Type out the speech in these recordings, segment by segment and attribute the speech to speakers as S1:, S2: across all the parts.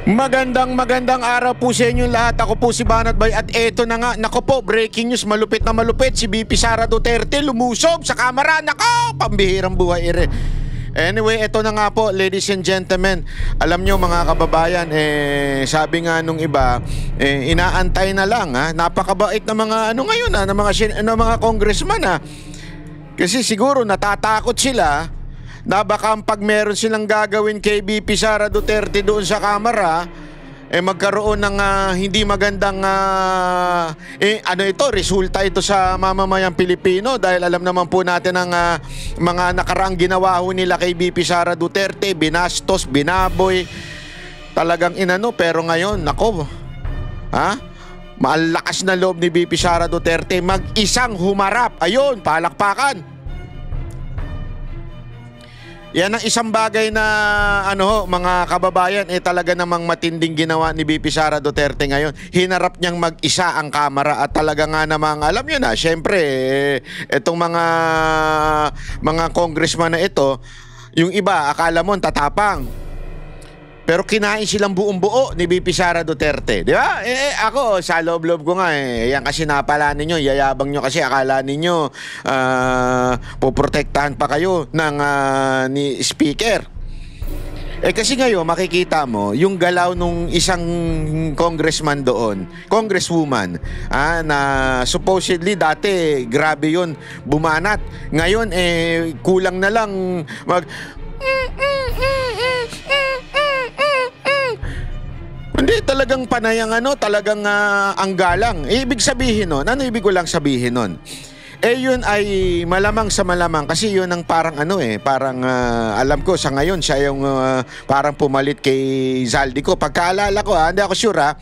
S1: Magandang araw po sa inyo lahat. Ako po si Banat Bay at eto na nga. Nako po, breaking news, malupit na malupit. Si VP Sara Duterte lumusob sa kamera. Nako, pambihirang buhay ire. Anyway, eto na nga po, ladies and gentlemen. Alam nyo mga kababayan, sabi nga nung iba, inaantay na lang ha. Napakabait na mga ngayon ha, ng mga congressman ha. Kasi siguro natatakot sila na baka pag meron silang gagawin kay VP Sara Duterte doon sa kamera, magkaroon ng hindi magandang resulta ito sa mamamayang Pilipino, dahil alam naman po natin ang mga nakaraang ginawa ho nila kay VP Sara Duterte, binastos, binaboy, talagang pero ngayon, nako, malakas na loob ni VP Sara Duterte mag-isang humarap. Ayun, palakpakan. Yan ang isang bagay na mga kababayan, talaga namang matinding ginawa ni VP Sara Duterte ngayon. Hinarap niyang mag-isa ang kamera at talaga nga namang alam niyo na, syempre itong mga congressman na ito, yung iba akala mo tatapang. Pero kinain silang buong buo ni VP Sara Duterte. Di ba? Ako, sa loob-loob ko nga yan kasi napala ninyo, yayabang nyo kasi akala ninyo poprotektahan pa kayo ng ni speaker. Kasi ngayon makikita mo yung galaw nung isang congressman doon, congresswoman, na supposedly dati grabe yun, bumanat. Ngayon kulang na lang hindi, talagang panayang talagang ang galang. Ibig sabihin nun, ano ibig ko lang sabihin nun? Yun ay malamang sa malamang kasi yun ang parang parang alam ko sa ngayon siya yung parang pumalit kay Zaldico. Pagkaalala ko hindi ako sure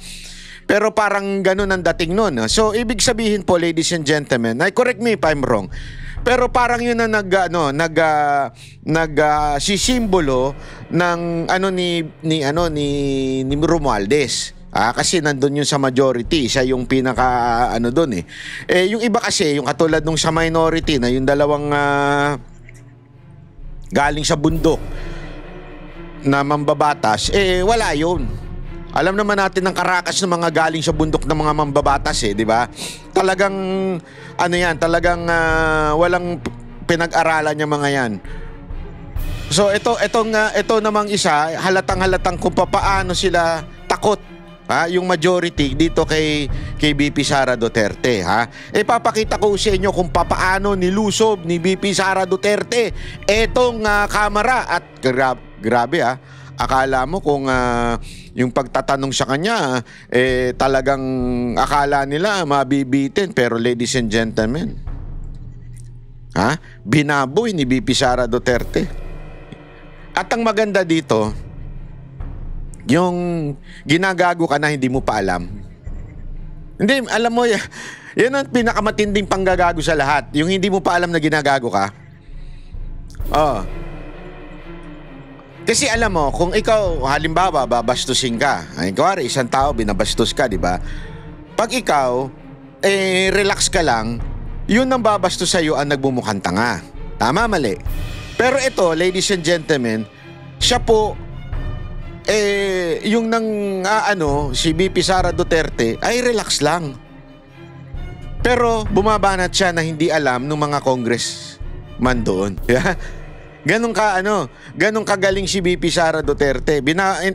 S1: pero parang ganun ang dating nun. So ibig sabihin po, ladies and gentlemen, correct me if I'm wrong, pero parang yun ang sisimbolo ng ni Romualdez. Kasi nandun yun sa majority, siya yung pinaka doon yung iba kasi, yung katulad nung sa minority na yung dalawang galing sa bundok na mambabatas, wala yun. Alam naman natin ang karakas ng mga galing sa bundok ng mga mambabatas di ba? Talagang talagang walang pinag-aralan yung mga yan. So ito namang isa, halatang-halatang kung paano sila takot yung majority dito kay VP Sara Duterte papakita ko sa inyo kung paano nilusob ni VP Sara Duterte etong kamera at grabe akala mo kung yung pagtatanong sa kanya talagang akala nila mabibitin, pero ladies and gentlemen, binaboy ni VP Sara Duterte. At ang maganda dito, yung ginagago ka na hindi mo pa alam. Hindi, alam mo, yan ang pinakamatinding panggagago sa lahat, yung hindi mo pa alam na ginagago ka. Kasi alam mo, kung ikaw, halimbawa, babastusin ka. Kuwari, isang tao, binabastos ka, di ba? Pag ikaw, relax ka lang, yun ang babastos sa'yo ang nagbumukhang tanga. Tama, mali. Pero ito, ladies and gentlemen, siya po, yung si VP Sara Duterte, ay relax lang. Pero bumabanat siya na hindi alam ng mga congressman doon. Ganun kagaling si VP Sara Duterte.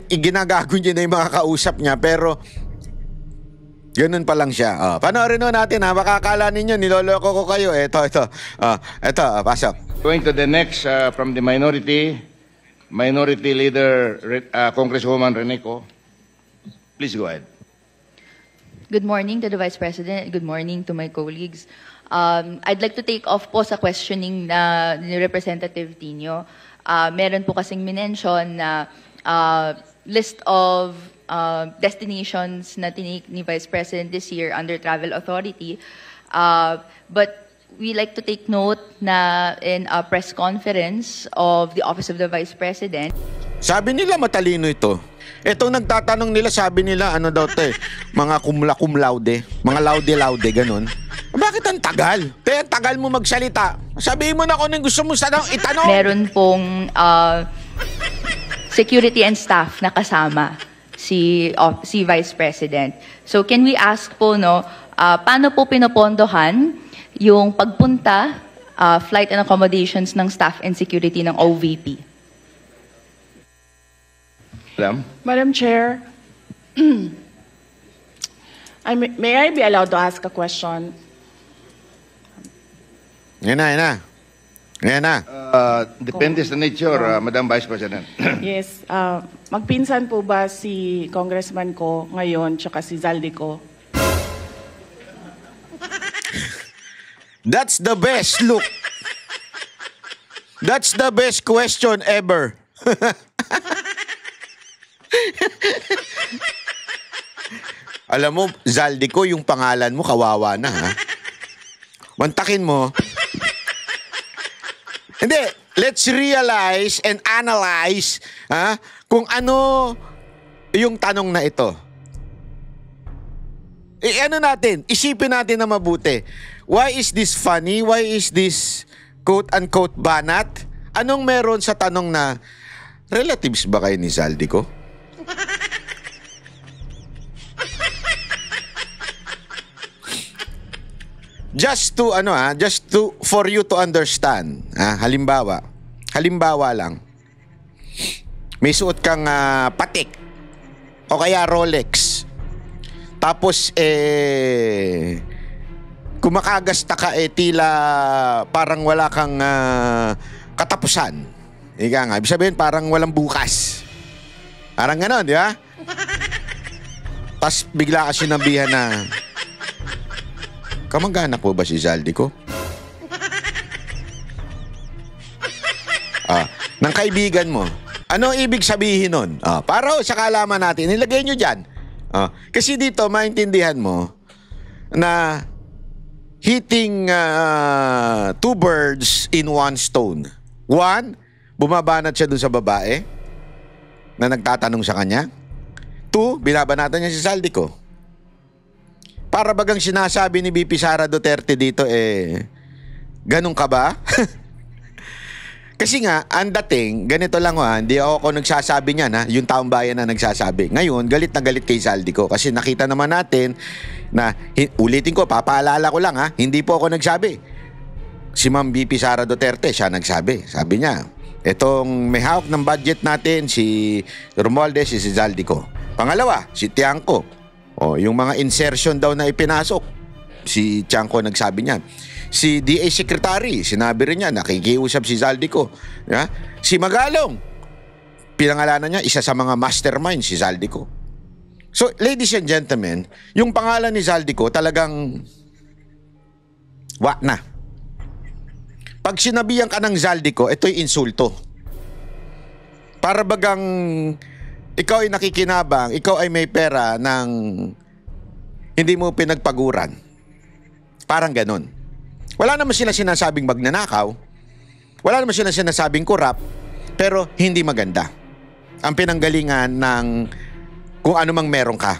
S1: Ginagago niya na yung mga kausap niya, pero ganun pa lang siya. Panoorin natin baka akala ninyo niloloko ko kayo. Ito, pasok.
S2: Going to the next from the minority leader, Congresswoman Reneco. Please go ahead.
S3: Good morning to the Vice President. Good morning to my colleagues. I'd like to take off po sa questioning ni Representative Tino. Meron po kasing minention na list of destinations na tinake ni Vice President this year under Travel Authority. But we like to take note na in a press conference of the Office of the Vice President,
S1: sabi nila matalino ito. Itong nagtatanong nila, sabi nila mga cum laude, mga laude, ganun. Bakit ang tagal? Kaya tagal mo magsalita. Sabihin mo na kung anong gusto mo itanong.
S3: meron pong security and staff na kasama si Vice President. So can we ask po, no, paano po pinopondohan yung pagpunta, flight and accommodations ng staff and security ng OVP?
S4: Madam Chair, may I be allowed to ask a question?
S1: Yan na.
S2: Depende sa nature, Madam Vice President.
S4: Yes. Magpinsan po ba si Congressman ko ngayon tsaka si Zaldico?
S1: That's the best. Look. That's the best question ever. Alam mo, Zaldico, yung pangalan mo, kawawa na, ha? Mantakin mo. Hindi, let's realize and analyze, ha, kung ano yung tanong na ito. Ano natin, isipin natin na mabuti. Why is this funny? Why is this quote-unquote banat? Anong meron sa tanong na relatives ba kayo ni Zaldico? Just for you to understand. Halimbawa lang. May suot kang patik o kaya Rolex. Tapos kumakagasta ka tila parang wala kang katapusan. Ika nga, ibig sabihin parang walang bukas. Parang gano'n, di ba? Tapos bigla ka sinabihan na, kamag-anak po ba si Zaldico? Ng kaibigan mo. Ano ibig sabihin nun? Para sa kaalaman natin, nilagay nyo dyan. Kasi dito, maintindihan mo na hitting two birds in one stone. One, bumabanat siya dun sa babae na nagtatanong sa kanya. Two, binabanatan niya si Zaldico. Para bagang sinasabi ni VP Sara Duterte dito, ganun ka ba? Kasi nga, ang dating, ganito lang hindi ako nagsasabi niyan, yung taong bayan na nagsasabi. Ngayon, galit na galit kay Zaldico kasi nakita naman natin na, ulitin ko, papaalala ko lang hindi po ako nagsabi. Si Ma'am VP Sara Duterte, siya nagsabi. Sabi niya, itong may hawak ng budget natin, si Romualdez, si Zaldico. Pangalawa, si Tiangco. Yung mga insertion daw na ipinasok, si Tiangco nagsabi niyan. Si DA Secretary, sinabi rin niya, nakikiusap si Zaldico. Si Magalong, pinangalanan niya, isa sa mga mastermind si Zaldico. So, ladies and gentlemen, yung pangalan ni Zaldico talagang na. Pag sinabihan ka ng Zaldico, ito'y insulto. Para bagang ikaw ay nakikinabang, ikaw ay may pera ng hindi mo pinagpaguran. Parang ganun. Wala naman sila sinasabing magnanakaw. Wala naman sila sinasabing kurap. Pero hindi maganda. Ang pinanggalingan ng kung ano mang meron ka.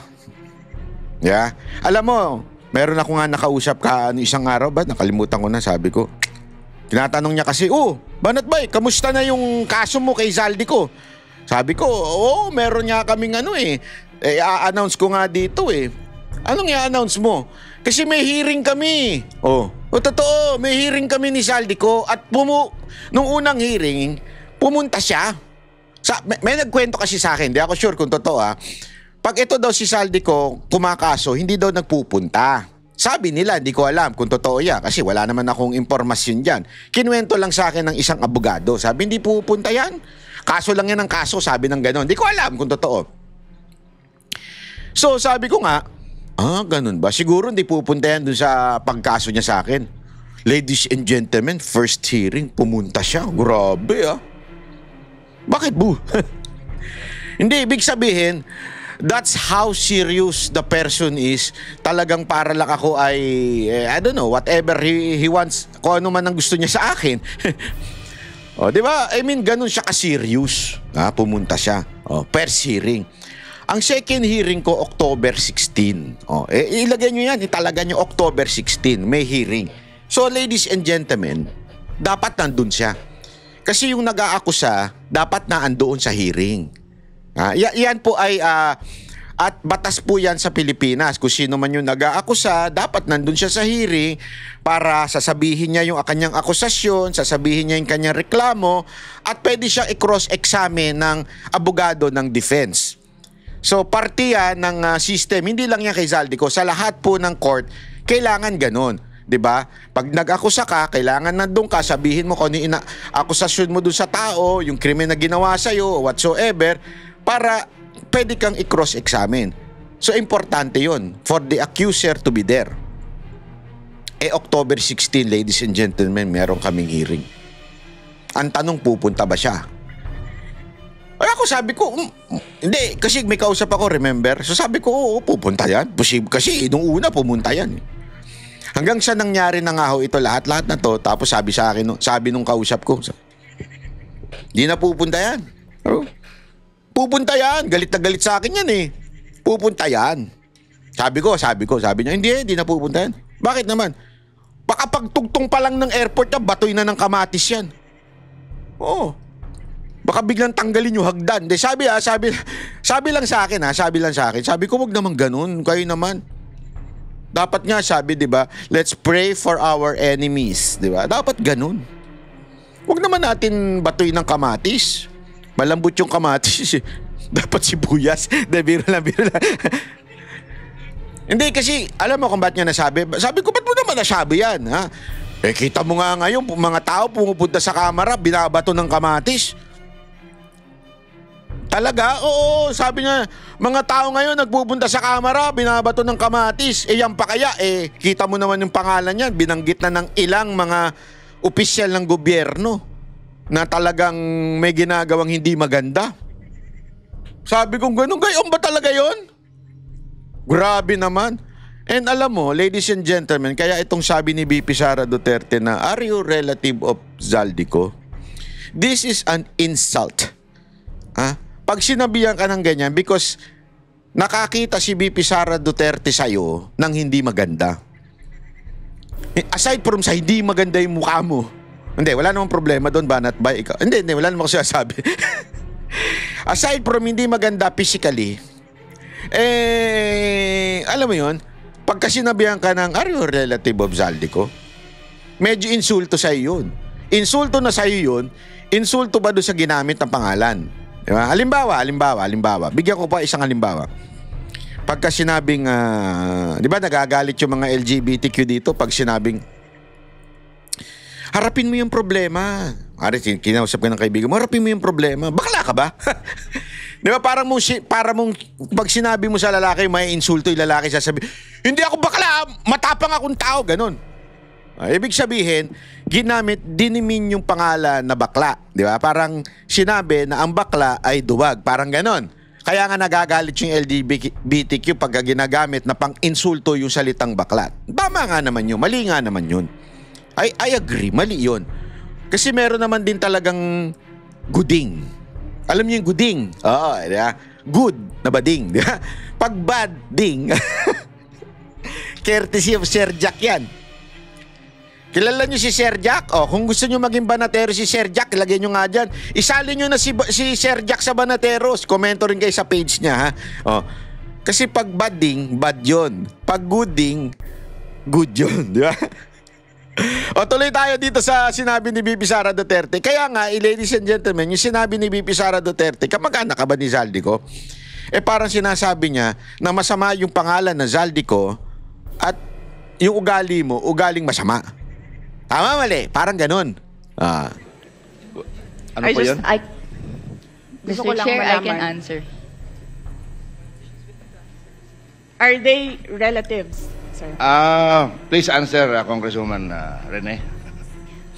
S1: Yeah? Alam mo, meron ako nga nakausap isang araw ba? Nakalimutan ko na, sabi ko. Tinatanong niya kasi, Banat Bay, kamusta na yung kaso mo kay Zaldico? Sabi ko, meron nga kaming i-announce ko nga dito Anong i-announce mo? Kasi may hearing kami. Totoo, may hearing kami ni Zaldico at nung unang hearing, pumunta siya. May nagkwento kasi sa akin, di ako sure kung totoo Pag ito daw si Zaldico kumakaso, hindi daw nagpupunta. Sabi nila, hindi ko alam kung totoo yan kasi wala naman akong impormasyon dyan. Kinuwento lang sa akin ng isang abogado. Sabi, hindi pupunta yan. Kaso lang yan ang kaso, sabi ng gano'n. Hindi ko alam kung totoo. So sabi ko nga, ganun ba? Siguro hindi pupunta yan dun sa pagkaso niya sa akin. Ladies and gentlemen, first hearing, pumunta siya. Grabe Bakit bu? Hindi, ibig sabihin, that's how serious the person is. Talagang para lang ako ay, I don't know, whatever he wants, kung ano man ang gusto niya sa akin. Di ba? I mean, ganun siya ka-serious. Pumunta siya. First hearing. Ang second hearing ko, October 16. Ilagay nyo yan. Italaga nyo October 16. May hearing. So, ladies and gentlemen, dapat nandun siya. Kasi yung nag-aakusa, dapat na andoon sa hearing. Yan po ay at batas po yan sa Pilipinas. Kung sino man yung nag-aakusa, dapat nandun siya sa hearing para sasabihin niya yung kanyang akusasyon, sasabihin niya yung kanyang reklamo, at pwede siyang i-cross-examine ng abogado ng defense. So, parte yan ng system. Hindi lang yan kay Zaldico. Sa lahat po ng court, kailangan ganun. 'Di ba? Pag nag-akusa ka, kailangan nandun ka, sabihin mo kung ano akusasyon mo dun sa tao, yung krimen na ginawa sa'yo, whatsoever, para pwede kang i-cross-examine. So, importante yun for the accuser to be there. October 16, ladies and gentlemen, meron kaming hearing. Ang tanong, pupunta ba siya? Ay, ako sabi ko, hindi, kasi may kausap ako, remember? So sabi ko, oo, pupunta yan. Posible, kasi nung una, pumunta yan. Hanggang sa nangyari na nga ho ito, lahat na to, tapos sabi sa akin, sabi nung kausap ko, di na pupunta yan. Pupunta yan. Galit na galit sa akin yan eh. Pupunta yan. Sabi niya, hindi na pupunta yan. Bakit naman? Baka pagtugtong pa lang ng airport na, batoy na ng kamatis yan. Oo. Baka biglang tanggalin yung hagdan. De, sabi lang sa akin. Sabi ko, wag naman ganun. Kayo naman. Dapat nga, sabi, di ba, let's pray for our enemies. Di ba? Dapat ganun. Wag naman natin batoy ng kamatis. Malambot yung kamatis. Dapat sibuyas. Biro lang. Hindi, kasi alam mo kung ba't niya nasabi? Sabi ko, ba't mo naman nasabi yan? Ha? Kita mo nga ngayon, mga tao pumupunta sa kamera, binabato ng kamatis. Talaga? Oo, sabi niya, mga tao ngayon nagpupunta sa kamera, binabato ng kamatis. Yan pa kaya, kita mo naman yung pangalan niyan, binanggit na ng ilang mga opisyal ng gobyerno na talagang may ginagawang hindi maganda. Sabi kong ganun, gayon ba talaga yon? Grabe naman. And alam mo, ladies and gentlemen, kaya itong sabi ni VP Sara Duterte na, are you relative of Zaldico? This is an insult. Pag sinabihan ka ng ganyan, because nakakita si VP Sara Duterte sa'yo ng hindi maganda. Aside from sa hindi maganda yung mukha mo, hindi, wala namang problema doon, banat ba ikaw? Hindi, wala namang sinasabi. Aside from hindi maganda physically, alam mo yun, pagka sinabihan ka ng, are you relative of Zaldico? Medyo insulto sa'yo yun. Insulto na sa'yo yun, insulto ba doon sa ginamit ng pangalan? Diba? Halimbawa. Bigyan ko pa isang halimbawa. Pagka sinabing, di ba nagagalit yung mga LGBTQ dito pag sinabing, harapin mo yung problema. Kinausap ka ng kaibigan mo, harapin mo yung problema. Bakla ka ba? Di ba parang pag sinabi mo sa lalaki, may insulto yung lalaki, sasabi, hindi ako bakla, matapang akong tao, ganun. Ibig sabihin, dinimin yung pangalan na bakla. Di ba? Parang sinabi na ang bakla ay duwag. Parang ganon. Kaya nga nagagalit yung LGBTQ pag ginagamit na pang-insulto yung salitang bakla. Tama nga naman yun. Mali nga naman yun. I agree. Mali yun. Kasi meron naman din talagang guding. Alam niyo yung guding? Oo. Di ba? Good na bading. Di ba? Pag bad ding, courtesy of Sir Jack yan. Kilala nyo si Sir Jack? Kung gusto nyo maging banatero si Sir Jack, ilagay nyo nga dyan. Isali nyo na si Sir Jack sa banateros. Komento rin kayo sa page niya, ha? Kasi pag bading, bad yun. Pag gooding, good yun. Di ba? Tuloy tayo dito sa sinabi ni VP Sara Duterte. Kaya nga, ladies and gentlemen, yung sinabi ni VP Sara Duterte, kamag-anak ka ba ni Zaldico? Parang sinasabi niya na masama yung pangalan na Zaldico at yung ugali mo, ugaling masama. Tama, mali. Parang ganun.
S2: Ano po yun?
S4: Gusto
S3: Mr.
S4: ko lang
S3: Chair, I
S4: malaman.
S3: can answer.
S4: Are they relatives, sir?
S2: Please answer, Congresswoman Rene.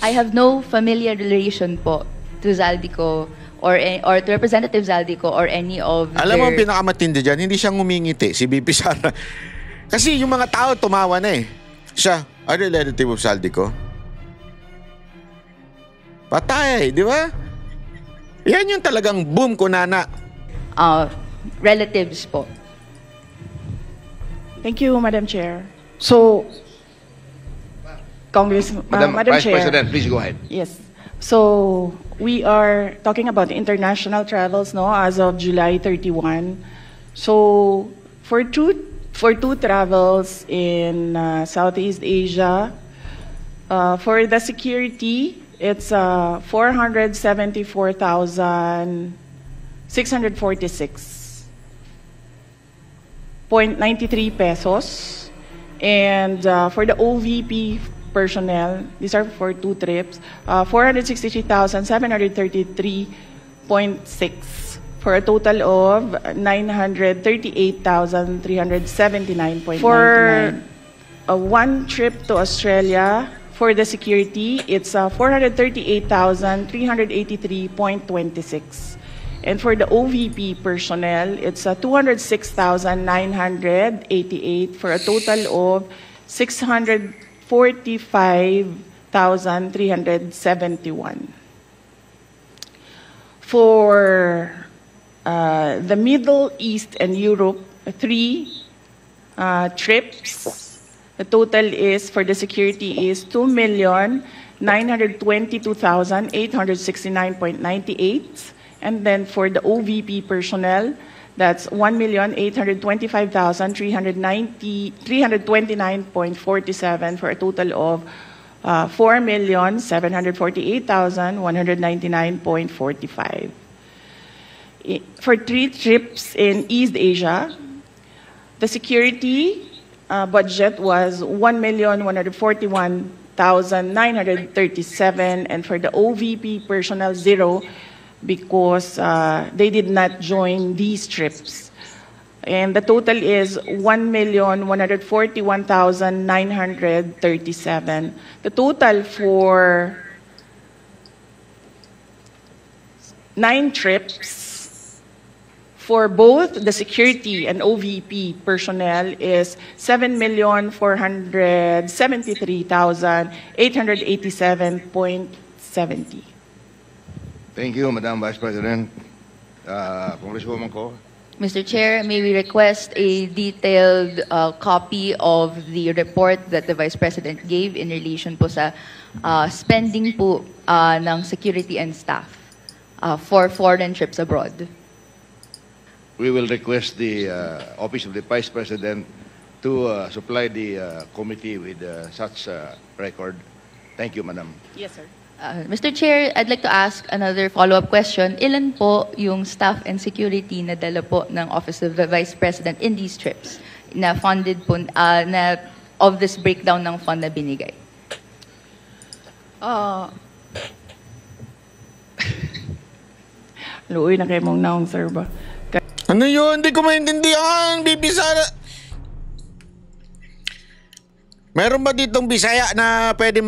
S3: I have no familiar relation po to Zaldico or to Representative Zaldico or any of
S1: Alam mo, ang
S3: their...
S1: pinakamatindi dyan, hindi siya ngumingiti, si VP Sara. Kasi yung mga tao tumawa na eh. Siya, are you relative of Zaldico? Patay, di ba? Yan yung talagang boom ko, nana.
S3: relatives po.
S4: Thank you, Madam Chair. So, Madam
S2: Vice
S4: Chair.
S2: President, please go ahead.
S4: Yes. So we are talking about international travels, no, as of July 31. So for two travels in Southeast Asia, for the security, it's 474,646.93 pesos. And for the OVP personnel, these are for two trips, 463,733.6 for a total of 938,379.99. For one trip to Australia, for the security, it's 438,383.26. And for the OVP personnel, it's 206,988 for a total of 645,371. For the Middle East and Europe, 3 trips. The total is for the security is 2,922,869.98, and then for the OVP personnel, that's 329.47 for a total of 4,748,199.45. For 3 trips in East Asia, the security budget was 1,141,937, and for the OVP personnel, 0, because they did not join these trips. And the total is 1,141,937. The total for 9 trips for both the security and OVP personnel is 7,473,887.70.
S2: Thank you, Madam Vice President. Congresswoman Ko.
S3: Mr. Chair, may we request a detailed copy of the report that the Vice President gave in relation po sa spending po ng security and staff for foreign trips abroad.
S2: We will request the Office of the Vice President to supply the committee with such record. Thank you, Madam.
S4: Yes, sir.
S3: Mr. Chair, I'd like to ask another follow-up question. Ilan po yung staff and security na dala po ng Office of the Vice President in these trips na funded po, na of this breakdown ng fund na binigay?
S4: Luoy na kayo mong naong, sir ba?
S1: Ano yun? Hindi ko maintindihan. Bibisara. Meron ba ditong Bisaya na pwede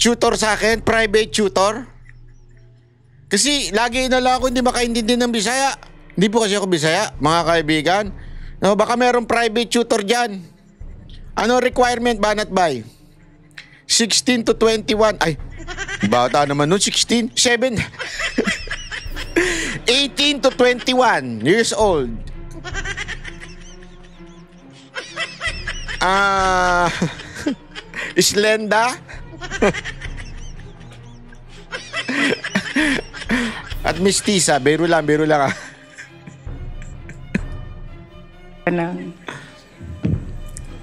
S1: tutor sa akin? Private tutor? Kasi lagi na lang ako hindi makaintindi ng Bisaya. Hindi po kasi ako Bisaya, mga kaibigan. No, baka merong private tutor dyan. Ano requirement, Banat Bay? 16 to 21. Ay, bata naman nun, 16. 7. 18 to 21 years old. Islenda. At mestiza. Biro lang ah.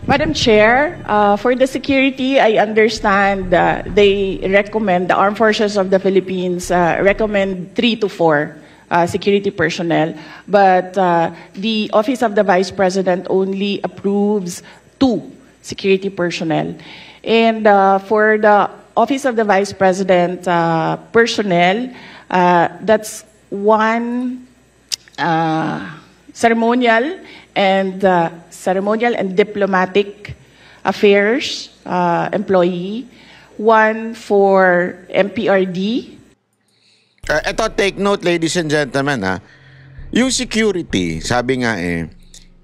S4: Madam Chair, for the security, I understand they recommend, the Armed Forces of the Philippines recommend 3 to 4 security personnel, but the Office of the Vice President only approves 2 security personnel. And for the Office of the Vice President personnel, that's 1 ceremonial and diplomatic affairs employee, 1 for MPRD.
S1: Ito, take note, ladies and gentlemen, ha. Yung security, sabi nga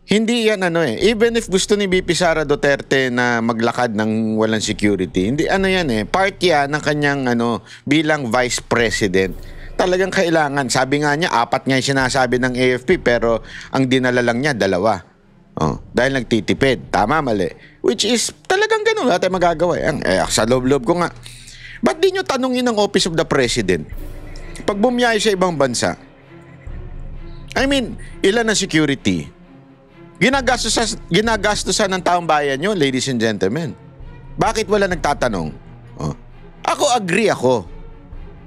S1: hindi yan even if gusto ni BP Sara Duterte na maglakad ng walang security, hindi yan part yan ng kanyang bilang Vice President. Talagang kailangan, sabi nga niya, 4 nga yung sinasabi ng AFP, pero ang dinala lang niya 2. Dahil nagtitipid. Tama, mali. Which is talagang ganun, wala tayong magagawa. Sa loob-loob ko nga. Ba't di nyo tanungin ng Office of the President? Pag bumiyahe sa ibang bansa, I mean, ilan ang security? Ginagastusan ng taong bayan nyo, ladies and gentlemen. Bakit wala nagtatanong? Oh. Ako, agree ako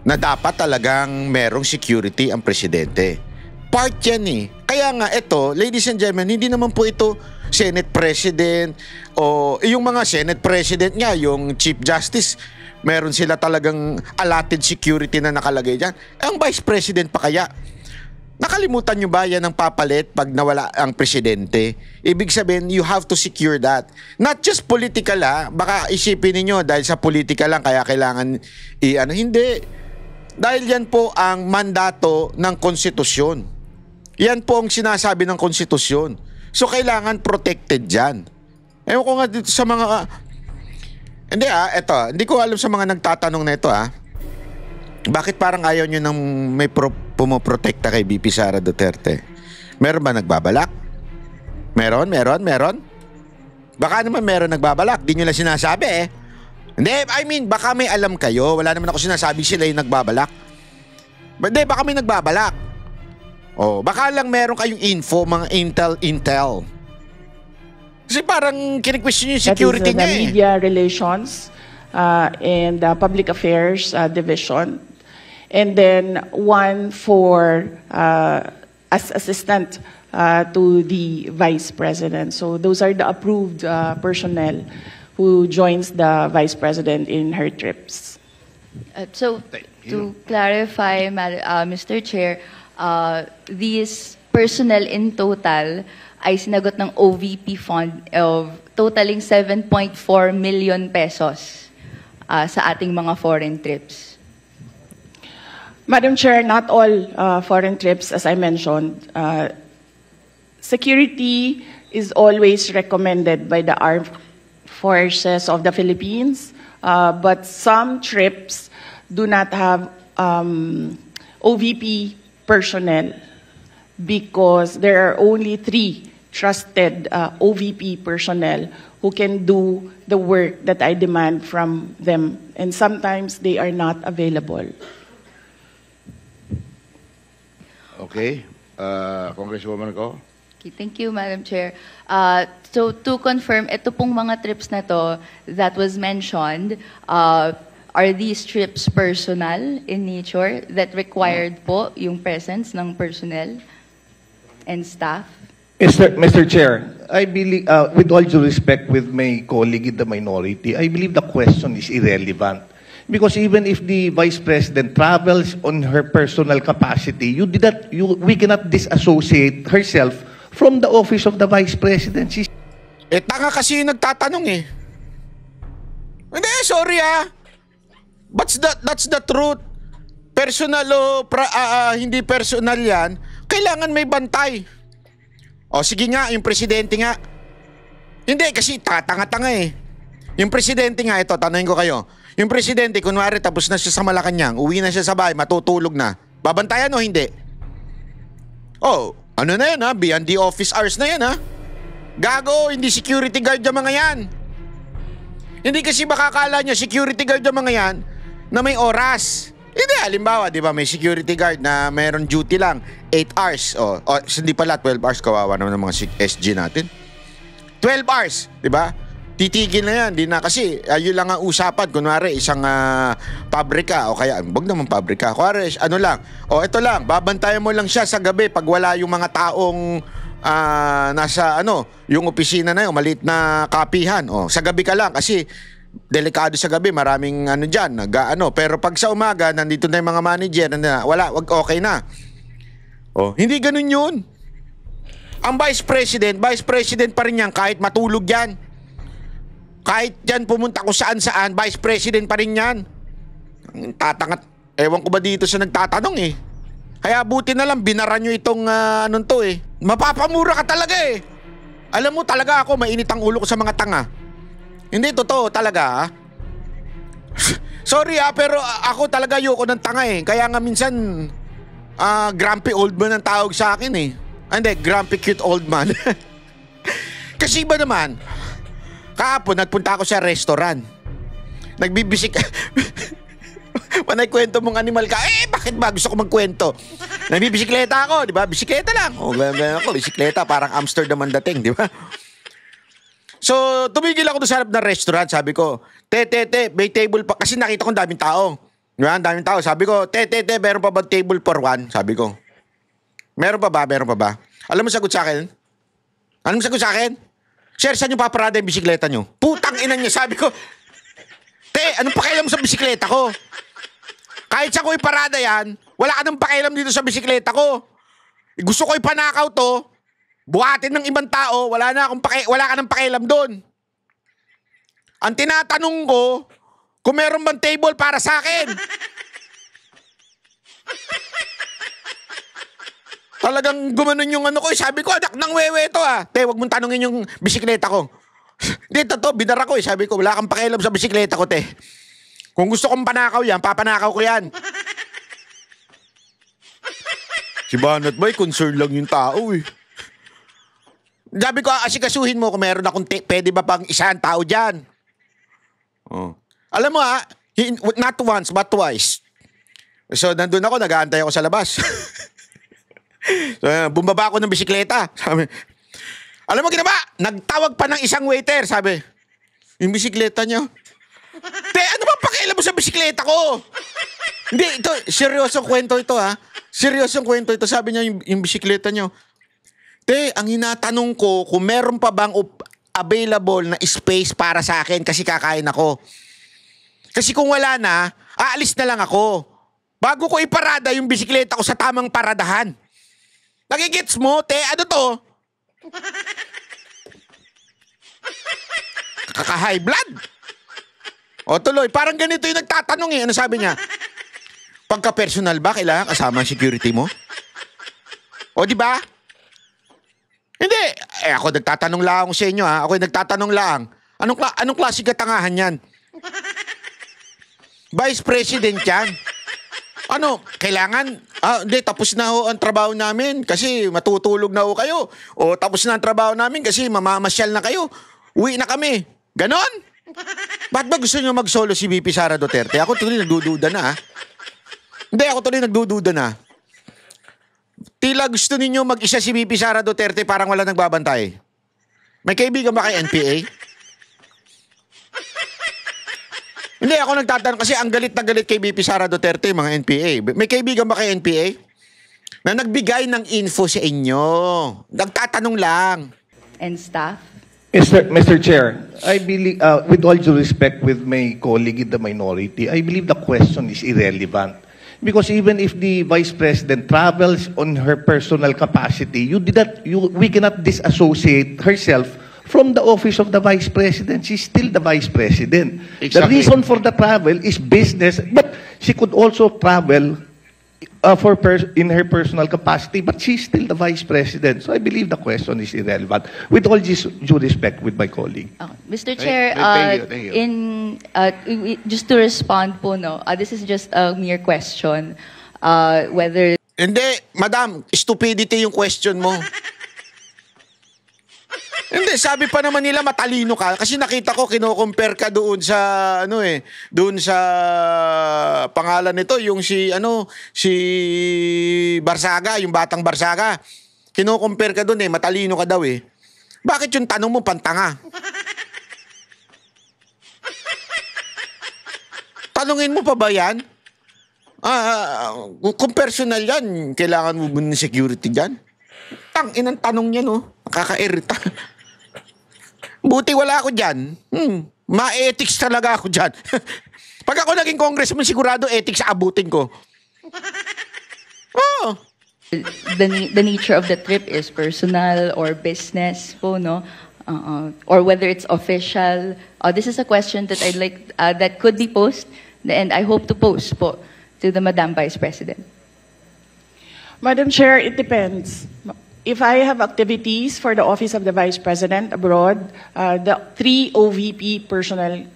S1: na dapat talagang merong security ang presidente. Part yan eh. Kaya nga ito, ladies and gentlemen, hindi naman po ito Senate President o yung mga Senate President nga, yung Chief Justice, meron sila talagang allotted security na nakalagay dyan. Ang Vice President pa kaya? Nakalimutan nyo ba yan ang papalit pag nawala ang presidente? Ibig sabihin, you have to secure that. Not just political ha. Baka isipin niyo dahil sa political lang kaya kailangan hindi. Dahil yan po ang mandato ng konstitusyon. Yan po ang sinasabi ng konstitusyon. So kailangan protected dyan. Ewan ko nga dito sa mga... Hindi ko alam sa mga nagtatanong na ito Bakit parang ayaw nyo nang may pumoprotekta kay VP Sara Duterte? Meron ba nagbabalak? Meron? Baka naman meron nagbabalak. Di nyo lang sinasabi Hindi, I mean, baka may alam kayo. Wala naman ako sinasabi sila yung nagbabalak. Hindi, baka may nagbabalak. Baka lang meron kayong info, mga intel. Kasi parang kini-question yung security niya
S4: That is the Media Relations and Public Affairs Division. And then one for as assistant to the Vice President. So those are the approved personnel who joins the Vice President in her trips.
S3: So, to clarify, Mr. Chair, these personnel in total ay sinagot ng OVP fund of totaling 7.4 million pesos sa ating mga foreign trips.
S4: Madam Chair, not all foreign trips, as I mentioned. Security is always recommended by the Armed Forces of the Philippines, but some trips do not have OVP personnel because there are only 3 trusted OVP personnel who can do the work that I demand from them, and sometimes they are not available.
S2: Okay. Congresswoman Go.
S3: Okay, thank you, Madam Chair. So to confirm, ito pong mga trips na to that was mentioned, are these trips personal in nature that required po yung presence ng personnel and staff?
S5: Mr. Chair, I believe, with all due respect with my colleague in the minority, I believe the question is irrelevant. Because even if the Vice President travels on her personal capacity, we cannot disassociate herself from the office of the Vice President.
S1: Tanga kasi yung nagtatanong Hindi, sorry That's the truth. Personal o hindi personal yan, kailangan may bantay. Sige nga, yung presidente nga. Hindi, kasi tanga-tanga Yung presidente nga, ito, tanongin ko kayo. Yung presidente, kunwari tapos na siya sa Malacanang, uwi na siya sa bahay, matutulog na. Babantayan o hindi? Ano na yan beyond the office hours na yan Gago, hindi security guard yung mga yan. Hindi kasi makakala niya security guard yung mga yan na may oras. Hindi, halimbawa, di ba, may security guard na mayroon duty lang, 8 hours. Hindi pala, 12 hours, kawawa naman ng mga SG natin. 12 hours, di ba? Titigil na yan, di na kasi, yun lang ang usapan. Kunwari, isang pabrika, o kaya, wag naman pabrika. Kunwari, ito lang, babantayan mo lang siya sa gabi pag wala yung mga taong nasa, yung opisina na yun, maliit na kapihan. Sa gabi ka lang, kasi, delikado sa gabi, maraming dyan, pero pag sa umaga, nandito na yung mga manager, okay na. Hindi ganun yun. Ang Vice President pa rin yan, kahit matulog yan. Kahit yan pumunta ko saan-saan, Vice President pa rin yan. Tatangat, ewan ko ba dito sa nagtatanong Kaya buti na lang, binara nyo itong Mapapamura ka talaga Alam mo talaga ako, mainit ang ulo ko sa mga tanga. Hindi, totoo talaga Sorry pero ako talaga ayoko ng tanga Kaya nga minsan, grumpy old man ang tawag sa akin Hindi, grumpy cute old man. Kasi ba naman, kahapon nagpunta ako sa restaurant. Nagbibisik Panay kwento mong animal ka. Bakit ba? Gusto ko magkwento. Nagbibisikleta ako, di ba? Bisikleta lang. Ganyan ako, bisikleta. Parang Amsterdam ang dating, di ba? So, tumigil ako doon sa harap ng restaurant. Sabi ko, te, may table pa. Kasi nakita ko daming tao. Diba? Daming tao. Sabi ko, te, meron pa ba table for one? Sabi ko. Meron pa ba? Alam mo sagot sa akin? Sir, saan yung paparada yung bisikleta nyo? Putang ina niya. Sabi ko, te, anong pakialam sa bisikleta ko? Kahit saan ko iparada yan, wala ka nang pakialam dito sa bisikleta ko. Gusto ko ipanakaw to, buhatin ng ibang tao, wala ka nang pakialam doon. Ang tinatanong ko, kung meron bang table para sa akin? Talagang gumanon yung ano ko. Sabi ko, anak ng wewe to ah. Te, wag mong tanungin yung bisikleta ko. Dito to, bidara ko eh. Sabi ko, wala kang pakialam sa bisikleta ko, te. Kung gusto kong panakaw yan, papanakaw ko yan. Si Banat Boy, concern lang yung tao eh. Sabi ko, asikasuhin mo kung meron akong pwede ba pang isang tao dyan. Oh. Alam mo not once but twice. So, nandun ako, nag-aantay ako sa labas. So, bumaba ako ng bisikleta. Sabi, alam mo ginawa? Nagtawag pa ng isang waiter. Sabi, yung bisikleta niya. Te, ano ba pakialam mo sa bisikleta ko? Hindi, ito, seryosong kwento ito ha. Seryosong kwento ito. Sabi niya yung bisikleta niya. Te, ang hinatanong ko kung meron pa bang available na space para sa akin kasi kakain ako. Kasi kung wala na, aalis na lang ako. Bago ko iparada yung bisikleta ko sa tamang paradahan. Nagigits mo, te? Ano to? Kaka-high blood. O tuloy, parang ganito yung nagtatanong eh. Ano sabi niya? Pagka-personal ba, kailangan kasama ang security mo? O di ba? Hindi. Ako nagtatanong lang sa inyo ha. Ako nagtatanong lang. Anong klase katangahan yan? Vice President yan. Ano, kailangan, hindi, tapos na ho ang trabaho namin kasi matutulog na ho kayo. O tapos na ang trabaho namin kasi mamamasyal na kayo. Uwi na kami. Ganon? Ba't ba gusto nyo mag-solo si VP Sara Duterte? Ako tuloy nagdududa na ha. Hindi, ako tuloy nagdududa na. Tila gusto ninyo mag-isa si VP Sara Duterte parang wala nagbabantay. May kaibigan ba kay NPA? Hindi, ako nagtatanong kasi ang galit na galit kay VP Sara Duterte, mga NPA. May kaibigan ba kay NPA? Na nagbigay ng info sa inyo. Nagtatanong lang.
S3: And staff?
S5: Mr. Chair, I believe, with all due respect with my colleague in the minority, I believe the question is irrelevant. Because even if the Vice President travels on her personal capacity, we cannot disassociate herself from the office of the Vice President. She's still the Vice President.
S2: Exactly.
S5: The reason for the travel is business, but she could also travel in her personal capacity, but she's still the Vice President. So I believe the question is irrelevant. With all due respect with my colleague.
S3: Mr. Chair,
S2: thank you.
S3: Just to respond po, no, this is just a mere question. Whether...
S1: Hindi, madam, stupidity yung question mo. Hindi, sabi pa naman nila matalino ka kasi nakita ko kino-compare ka doon sa doon sa pangalan nito yung si Barsaga, yung batang Barsaga. Kino-compare ka doon matalino ka daw eh. Bakit yung tanong mo pantanga? Tanungin mo pa ba yan? Kung personal yan, kailangan mo ba ng security dyan? Inang tanong niya, no? Nakaka-irita. Buti wala ako dyan. Ma-ethics talaga ako dyan. Pag ako naging congressman, sigurado ethics abutin ko. Oh.
S3: The nature of the trip is personal or business po, no? Or whether it's official. This is a question that I'd like, that could be posed, and I hope to post po to the Madam Vice President.
S4: Madam Chair, it depends. If I have activities for the Office of the Vice President abroad, the 3 OVP personnel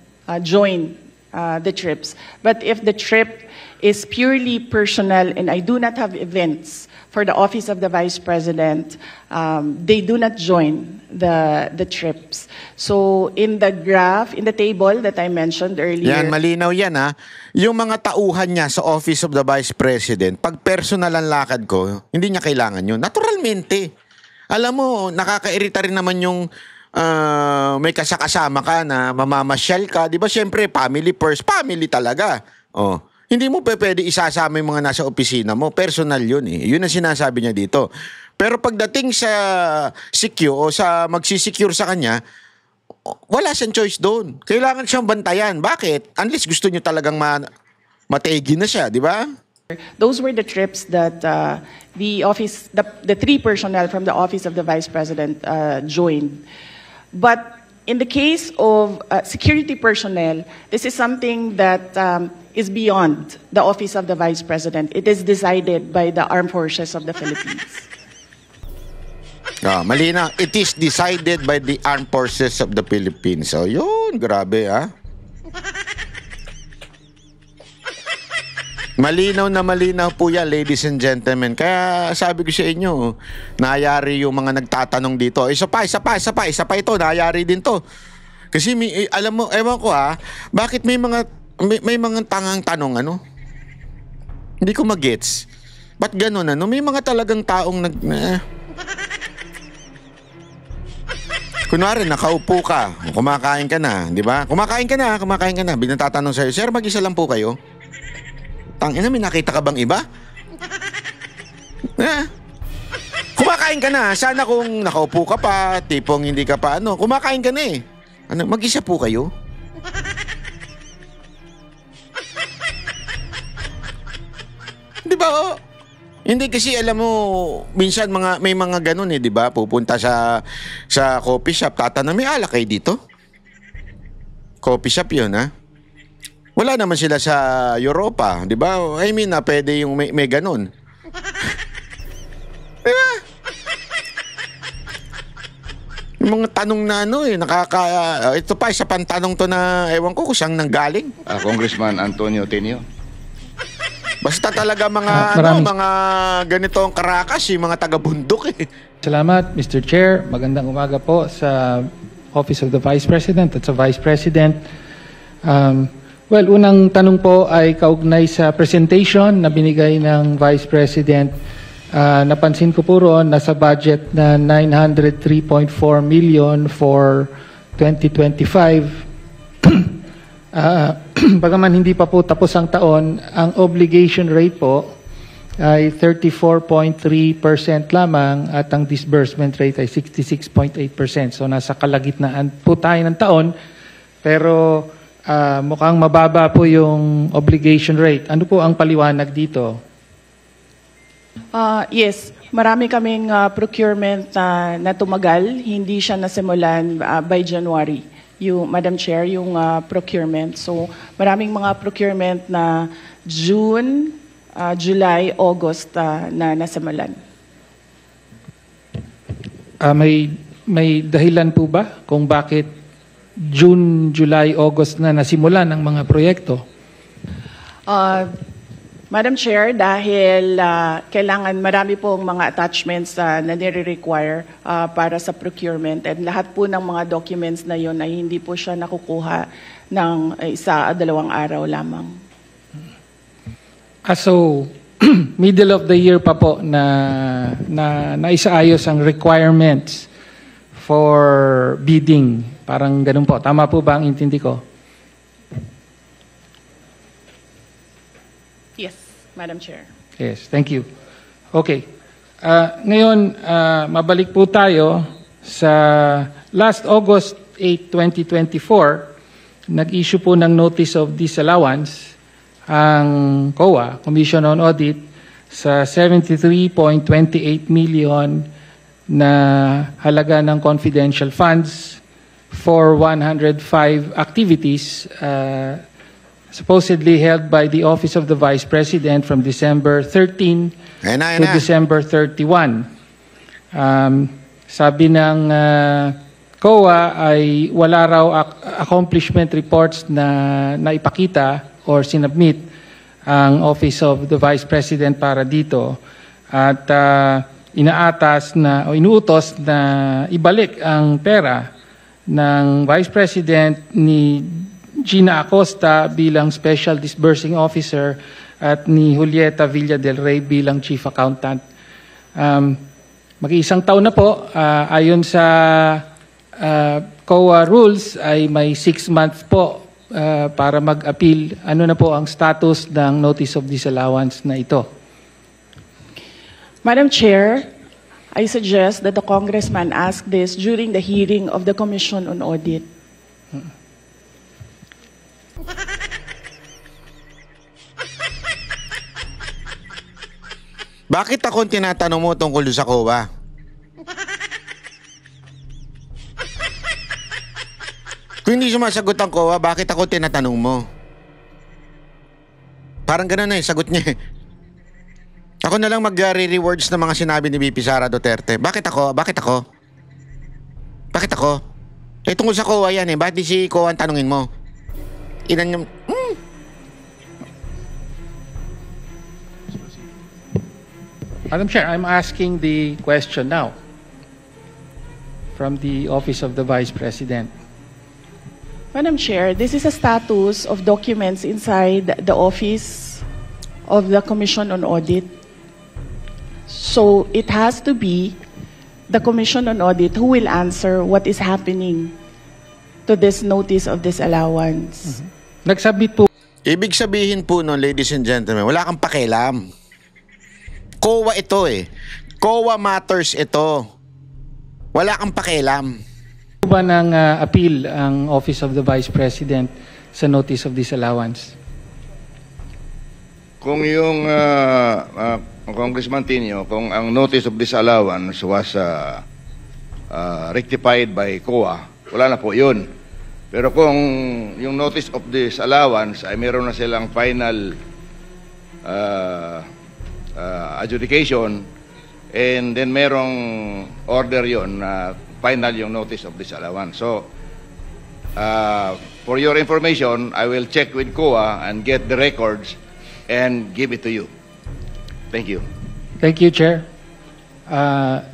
S4: join the trips. But if the trip is purely personal and I do not have events for the Office of the Vice President, they do not join the trips. So in the graph, in the table that I mentioned earlier,
S1: Yan, malinaw yan ha. Yung mga tauhan niya sa Office of the Vice President, pag personal ang lakad ko, hindi niya kailangan yun. Naturalmente. Alam mo, nakakairita rin naman yung may kasakasama ka na mamamasyal ka. Di ba siyempre, family first, family talaga. Oh. Hindi mo pwede isasama yung mga nasa opisina mo. Personal yun eh. Yun ang sinasabi niya dito. Pero pagdating sa secure o sa magsisecure sa kanya, wala siyang choice doon. Kailangan siyang bantayan. Bakit? Unless gusto niyo talagang mategi na siya, di ba?
S4: those were the trips that the three personnel from the Office of the Vice President joined. But in the case of security personnel, this is something that is beyond the Office of the Vice President. It is decided by the Armed Forces of the Philippines.
S1: Malinaw. It is decided by the Armed Forces of the Philippines. So, yun. Grabe, ha? Malinaw na malinaw po yan, ladies and gentlemen. Kaya sabi ko sa inyo, nayari yung mga nagtatanong dito. Isa pa ito, nayari din to. Kasi alam mo, ewan ko ha, bakit may mga tangang tanong, ano? Hindi ko magets. Ba't ganun, ano? May mga talagang taong kunwari, nakaupo ka, kumakain ka na, di ba? Kumakain ka na. Biglang tatanong sa'yo, sir, mag-isa lang po kayo? Tangina, may nakita ka bang iba? Kumakain ka na. Sana kung nakaupo ka pa, tipong hindi ka pa, kumakain ka na eh. Mag-isa po kayo? Di ba, oh? Hindi kasi alam mo, minsan may mga ganun eh, di ba? Pupunta sa coffee shop, tatanong, may alak kayo dito? Coffee shop yun, ha? Wala naman sila sa Europa, di ba? I mean, pwede yung may ganun. Diba? Yung mga tanong na ito pa, isa pang tanong to na ewan ko kung saan nanggaling.
S2: Congressman Antonio Tenio.
S1: Basta talaga mga ganitong karakas, yung mga taga-bundok eh.
S6: Salamat, Mr. Chair. Magandang umaga po sa Office of the Vice President at sa Vice President. Well, unang tanong po ay kaugnay sa presentation na binigay ng Vice President. Napansin ko po roon, nasa budget na 903.4 million for 2025. Bagaman hindi pa po tapos ang taon, ang obligation rate po ay 34.3% lamang at ang disbursement rate ay 66.8%. So nasa kalagitnaan po tayo ng taon, pero mukhang mababa po yung obligation rate. Ano po ang paliwanag dito?
S4: Yes, marami kaming procurement na tumagal. Hindi siya nasimulan by January. Madam Chair, yung procurement. So maraming mga procurement na June, July, August na nasimulan.
S6: May dahilan po ba kung bakit June, July, August na nasimulan ang mga proyekto?
S4: Madam Chair, dahil kailangan marami pong mga attachments na nire-require para sa procurement, and lahat po ng mga documents na yun ay hindi po siya nakukuha ng isa o 2 araw lamang.
S6: So, middle of the year pa po na naisaayos ang requirements for bidding. Parang ganun po. Tama po ba ang intindi ko?
S4: Yes, Madam Chair.
S6: Yes, thank you. Okay. Ngayon, mabalik po tayo sa last August 8, 2024, nag-issue po ng Notice of Disallowance ang COA, Commission on Audit, sa 73.28 million na halaga ng confidential funds for 105 activities supposedly held by the Office of the Vice President from December 13 to December 31. Sabi ng COA ay wala raw accomplishment reports na ipakita or sinubmit ang Office of the Vice President para dito. at inaatas na o inuutos na ibalik ang pera ng Vice President ni Gina Acosta bilang Special Disbursing Officer at ni Julieta Villa del Rey bilang Chief Accountant. Mag-iisang taon na po, ayon sa COA rules ay may 6 months po para mag-appeal. Ano na po ang status ng Notice of Disallowance na ito?
S4: Madam Chair, I suggest that the congressman ask this during the hearing of the Commission on Audit.
S1: Bakit ako tinatanong mo tungkol sa COA? Kung hindi sumasagot ang COA, bakit ako tinatanong mo? Parang ganun na sagot niya. Ako na lang mag-re-rewards ng mga sinabi ni VP Sara Duterte. Bakit ako? Bakit ako? Bakit ako? Tungkol sa COA yan Bakit di si COA ang tanungin mo? Inan yung...
S6: Madam Chair, I'm asking the question now from the Office of the Vice President.
S4: Madam Chair, this is a status of documents inside the Office of the Commission on Audit. So it has to be the Commission on Audit who will answer what is happening to this notice of disallowance.
S6: Nagsubmit po.
S1: Ibig sabihin po nun, ladies and gentlemen, wala kang pakialam. COA ito COA matters ito. Wala kang pakialam.
S6: Ba ng appeal ang Office of the Vice President sa Notice of Disallowance?
S2: Kung yung Congressman Tinio, kung ang notice of disallowance was rectified by COA, wala na po yun. Pero kung yung notice of disallowance ay meron na silang final adjudication and then merong order yon na final yung notice of disallowance. So, for your information, I will check with COA and get the records and give it to you. Thank you.
S6: Thank you, Chair.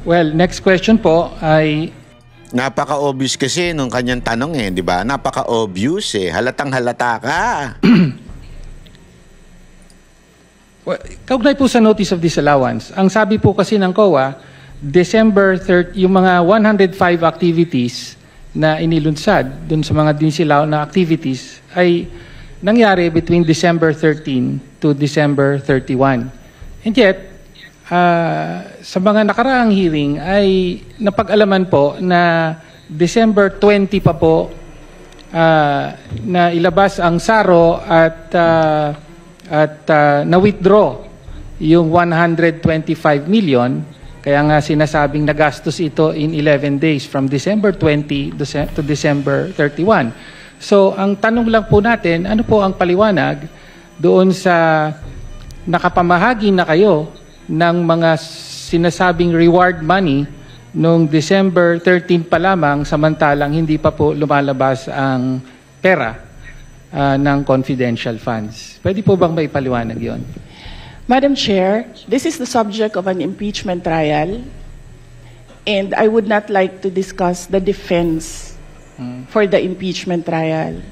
S6: Well, next question po ay...
S1: Napaka-obvious kasi nung kanyang tanong di ba? Napaka-obvious Halatang halata ka.
S6: Well, kaugnay po sa Notice of Disallowance, ang sabi po kasi ng COA, December 30, yung mga 105 activities na inilunsad dun sa mga dinisilaw na activities ay nangyari between December 13 to December 31. And yet, sa mga nakaraang hearing ay napag-alaman po na December 20 pa po na ilabas ang SARO at na-withdraw yung 125 million. Kaya nga sinasabing nagastos ito in 11 days from December 20 to December 31. So, ang tanong lang po natin, ano po ang paliwanag doon sa nakapamahagi na kayo ng mga sinasabing reward money noong December 13 pa lamang samantalang hindi pa po lumalabas ang pera ng confidential funds. Pwede po bang may paliwanag yon?
S4: Madam Chair, this is the subject of an impeachment trial, and I would not like to discuss the defense for the impeachment trial.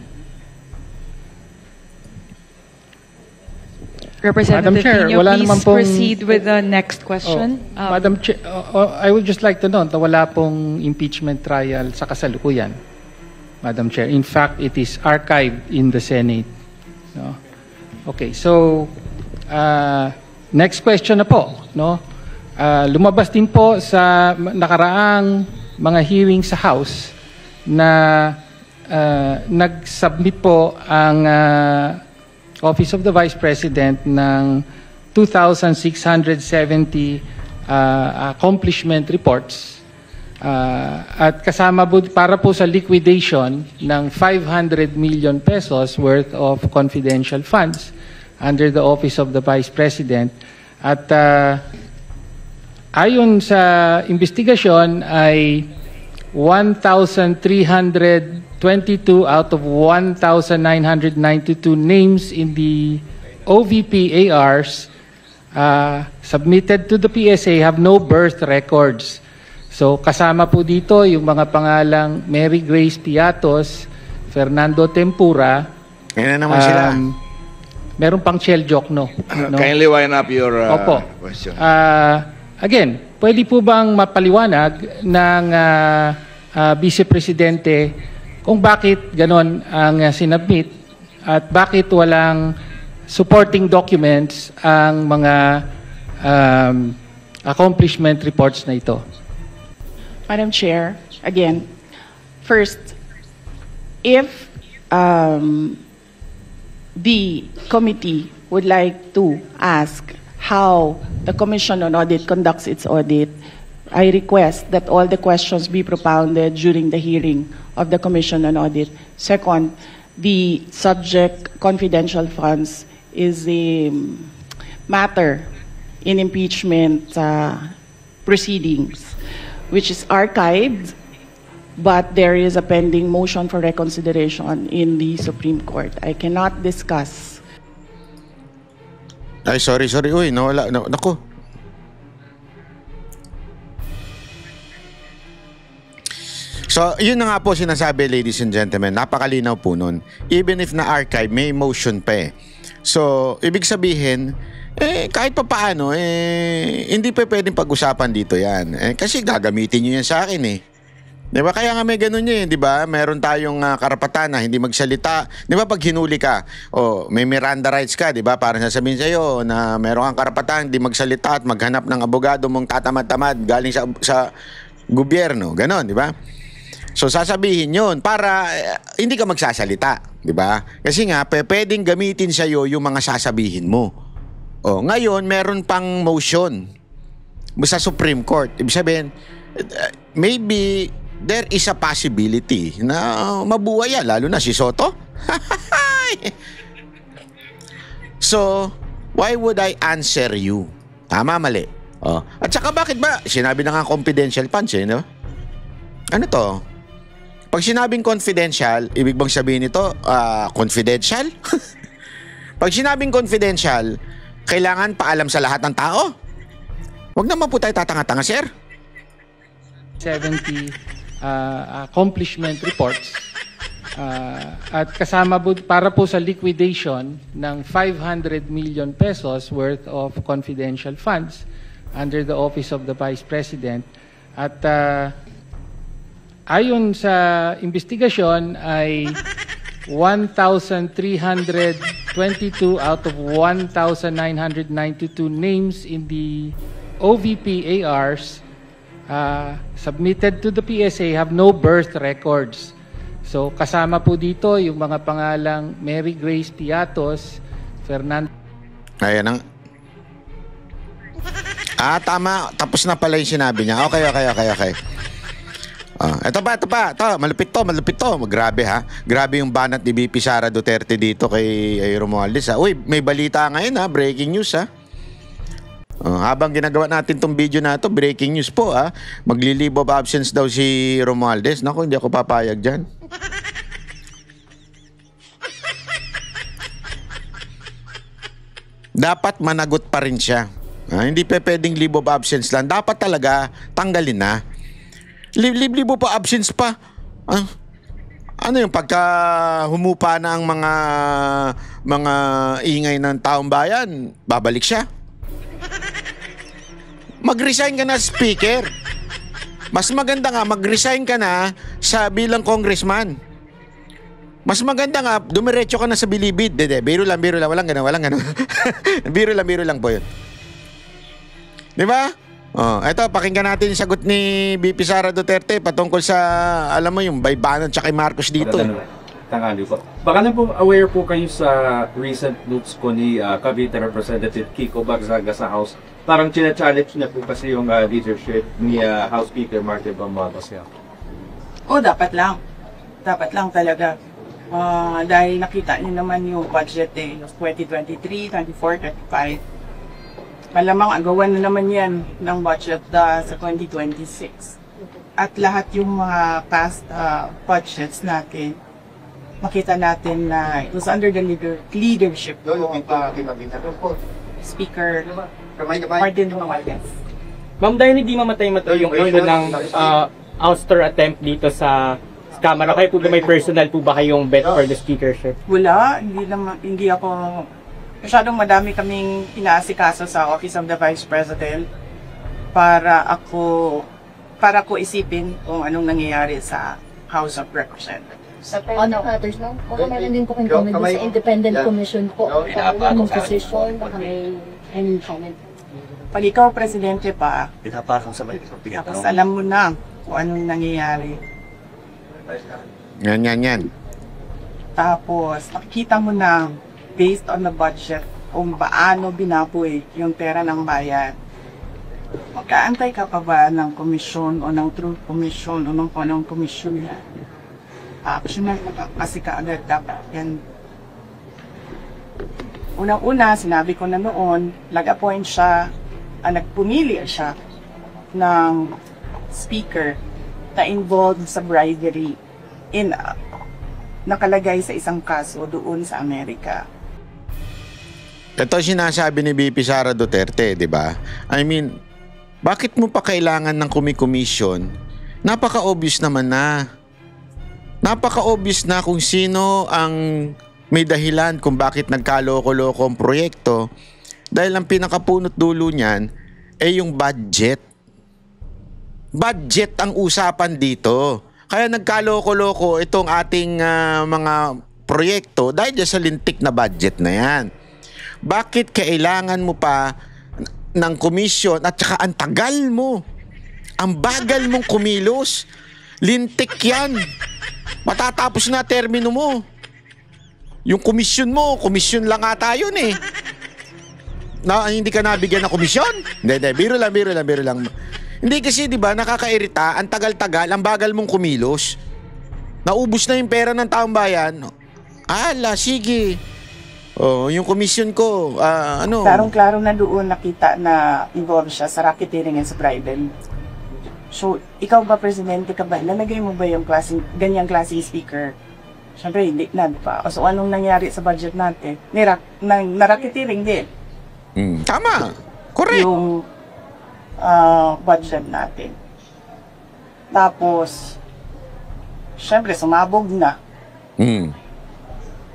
S7: Representative
S6: Chair,
S7: Pino,
S6: wala
S7: please
S6: naman pong-
S7: proceed with the next question.
S6: Madam Chair, I would just like to note na wala pong impeachment trial sa kasalukuyan, Madam Chair. In fact, it is archived in the Senate. No? Okay, so next question na po. No? Lumabas din po sa nakaraang mga hearing sa House na nag-submit po ang Office of the Vice President ng 2,670 accomplishment reports at kasama para po sa liquidation ng 500 million pesos worth of confidential funds under the Office of the Vice President. At ayon sa investigasyon ay 1,322 out of 1,992 names in the OVP ARs submitted to the PSA have no birth records. So kasama po dito yung mga pangalang Mary Grace Piatos, Fernando Tempura.
S1: Yan na naman sila.
S6: Meron pang Shell Jokno. No?
S2: Kindly wind up your
S6: Opo.
S2: question.
S6: Again, pwede po bang mapaliwanag ng Vice Presidente kung bakit ganon ang sinubmit at bakit walang supporting documents ang mga accomplishment reports na ito?
S4: Madam Chair, again, first, if the committee would like to ask how the Commission on Audit conducts its audit, I request that all the questions be propounded during the hearing of the Commission on Audit. Second, the subject confidential funds is a matter in impeachment proceedings, which is archived, but there is a pending motion for reconsideration in the Supreme Court. I cannot discuss.
S1: Ay, sorry. Uy, nawala. Naku. So, yun na nga po sinasabi, ladies and gentlemen. Napakalinaw po nun. Even if na-archive, may motion pa eh. So, ibig sabihin, kahit pa paano, hindi pa pwedeng pag-usapan dito yan. Kasi gagamitin nyo yan sa akin eh. Diba? Kaya nga may ganun yun, di ba? Meron tayong karapatan na hindi magsalita. Di ba pag hinuli ka, may Miranda rights ka, di ba? Para sasabihin sa'yo na meron kang karapatan hindi magsalita at maghanap ng abogado mong tatamad-tamad galing sa gobyerno. Ganon, di ba? So sasabihin yun para hindi ka magsasalita, di ba? Kasi nga, pwedeng gamitin sa'yo yung mga sasabihin mo. Ngayon, meron pang motion sa Supreme Court. Ibig sabihin, maybe there is a possibility na mabuhay yan, lalo na si Soto. So, why would I answer you? Tama, mali. At saka bakit ba? Sinabi na nga confidential funds no? Ano to? Pag sinabing confidential, ibig bang sabihin nito, confidential? Pag sinabing confidential, kailangan paalam sa lahat ng tao? Huwag naman po tayo tatanga-tanga, sir.
S6: 70 accomplishment reports at kasama para po sa liquidation ng 500 million pesos worth of confidential funds under the Office of the Vice President. At ayon sa investigasyon ay 1,322 out of 1,992 names in the OVP ARs submitted to the PSA have no birth records. So kasama po dito yung mga pangalang Mary Grace Piatos, Fernando.
S1: Ayan ang... tama. Tapos na pala yung sinabi niya. Okay. Ito pa. Ito, malupit to. Grabe ha. Grabe yung banat ni VP Sara Duterte dito kay Romualdez ha. Uy, may balita ngayon ha. Breaking news ha. Habang ginagawa natin tong video na to, breaking news po ha. Magli-leave of absence daw si Romualdez. Naku, hindi ako papayag dyan. Dapat managot pa rin siya. Hindi pa pwedeng leave of absence lang. Dapat talaga tanggalin na. Leave of absence pa. Ano yung pagka humupa na ang mga ingay ng taong bayan, babalik siya. Mag-resign ka na, speaker. Mas maganda nga, mag-resign ka na bilang congressman. Mas maganda nga, dumiretso ka na sa bilibid. Biro lang. Walang ganun. Biro lang po yun. Di ba? Eto, pakinggan natin yung sagot ni VP Sara Duterte patungkol sa, alam mo yung Baybanon tsaka Marcos dito.
S8: Tangali po. Baka na po aware po kayo sa recent notes ko ni Cavite Representative Kiko Bagzaga sa House. Parang china-challenge na po kasi yung leadership ni House Speaker Martin Romualdez.
S9: Dapat lang. Dapat lang talaga. Dahil nakita niyo naman yung budget yung 2023, 24, 25. Malamang agawan na naman yan ng budget sa 2026. At lahat yung mga past budgets natin, makita natin na it was under the leadership of Speaker Martin Romualdez.
S10: Ma'am, dahil hindi mamatay-matay yung issue ng ouster attempt dito sa Kamara, kayo po ba may personal po ba kayong bet for the speakership?
S9: Wala, hindi ako, masyadong madami kaming inaasikaso sa Office of the Vice President para ko isipin kung anong nangyayari sa House of Representatives.
S11: Sa personal matters lang, baka meron din po kayong comment sa independent commission po. Anong position, baka may any comment.
S9: Pag ikaw, Presidente pa, tapos alam mo na kung anong nangyayari.
S1: Yan.
S9: Tapos, nakikita mo na based on the budget kung paano binaboy yung pera ng bayan. Magkaantay ka pa ba ng komisyon o ng Truth Commission o ng anong komisyon yan? Optional kasi kaagad dapat yan. Unang-una, sinabi ko na noon, nag-appoint siya, nagpumili siya ng speaker na involved sa bribery nakalagay sa isang kaso doon sa Amerika.
S1: Ito sinasabi ni VP Sara Duterte, di ba? I mean, bakit mo pa kailangan ng commission? Napaka-obvious naman na. Napaka-obvious na kung sino ang may dahilan kung bakit nagkaloko-loko ang proyekto. Dahil ang pinakapunot dulo niyan ay yung budget. Budget ang usapan dito. Kaya nagkaloko-loko itong ating mga proyekto dahil sa lintik na budget na yan. Bakit kailangan mo pa ng komisyon at saka ang tagal mo? Ang bagal mong kumilos. Lintik yan. Matatapos na termino mo. Yung komisyon mo, komisyon lang ata yun eh. Hindi ka nabigyan ng komisyon? Hindi, biro lang. Hindi kasi 'di ba nakakairita, ang tagal-tagal, ang bagal mong kumilos. Naubos na yung pera ng taong bayan. Sige. Oh, yung commission ko,
S9: Klarong-klaro na doon nakita na involved siya sa racketeering and sa bribery. So, ikaw ba, Presidente ka ba? Nalagay mo ba yung ganyang klaseng speaker? Siyempre, hindi na, di ba? So, anong nangyari sa budget natin? Na-racketeering din.
S1: Tama. Correct.
S9: Yung budget natin. Tapos, siyempre, sumabog na.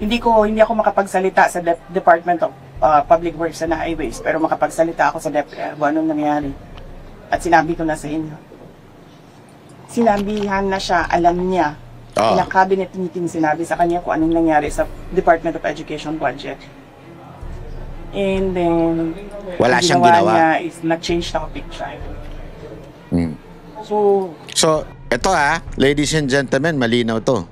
S9: Hindi ako makapagsalita sa Department of Public Works and Highways, pero makapagsalita ako sa DepEd kung anong nangyari. At sinabi ko na sa inyo. Sinabihan na siya, alam niya. Cabinet meeting sinabi sa kanya kung anong nangyari sa Department of Education budget. And then,
S1: wala siyang ginawa
S9: niya is nag-change na picture.
S1: So, ito ladies and gentlemen, malinaw to.